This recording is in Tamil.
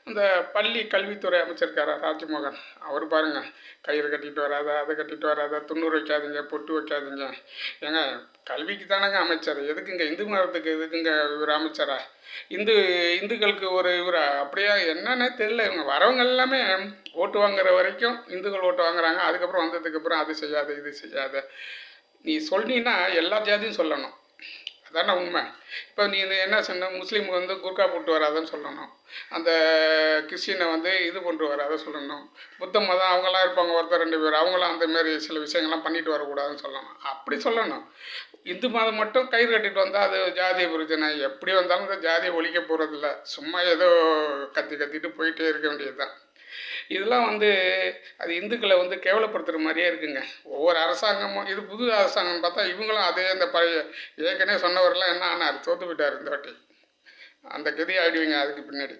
அந்த பள்ளி கல்வித்துறை அமைச்சிருக்காரா ராஜ்மோகன், அவர் பாருங்கள், கயிறு கட்டிட்டு வராத, அதை கட்டிட்டு வராத, துண்ணூறு வைக்காதீங்க, பொட்டு வைக்காதீங்க. ஏங்க, கல்விக்கு தானேங்க அமைச்சர், எதுக்குங்க இந்து மதத்துக்கு எதுக்குங்க இவர் அமைச்சரா? இந்துக்களுக்கு ஒரு இவரா? அப்படியா என்னன்னே தெரியல. இவங்க வரவங்க எல்லாமே ஓட்டு வாங்குற வரைக்கும் இந்துக்கள் ஓட்டு வாங்குறாங்க. அதுக்கப்புறம் வந்ததுக்கப்புறம் அது செய்யாத, இது செய்யாத. நீ சொன்னீன்னா எல்லா ஜாதியும் சொல்லணும், அதானே உண்மை. இப்போ நீ என்ன சொன்ன, முஸ்லீமுக்கு வந்து குர்கா போட்டு வராதுன்னு சொல்லணும், அந்த கிறிஸ்டினை வந்து இது கொண்டு வராத சொல்லணும், புத்த மதம் அவங்களாம் இருப்பாங்க ஒருத்தர் ரெண்டு பேர், அவங்களாம் அந்தமாரி சில விஷயங்கள்லாம் பண்ணிட்டு வரக்கூடாதுன்னு சொல்லணும். அப்படி சொல்லணும். இந்து மதம் மட்டும் கயிறு கட்டிட்டு வந்தால் அது ஜாதிய பிரச்சனை. எப்படி வந்தாலும் இந்த ஜாதியை ஒழிக்க போகிறதில்ல, சும்மா ஏதோ கத்திட்டு போயிட்டே இருக்க வேண்டியது தான். இதெல்லாம் வந்து அது இந்துக்களை வந்து கேவலப்படுத்துகிற மாதிரியே இருக்குங்க. ஒவ்வொரு அரசாங்கமும், இது புது அரசாங்கம்னு பார்த்தா இவங்களும் அதே இந்த பழைய ஏற்கனவே சொன்னவரெல்லாம் என்ன ஆனார், தோற்று போயிட்டார் இந்த வாட்டி. அந்த கதி ஆகிடுவீங்க அதுக்கு பின்னாடி.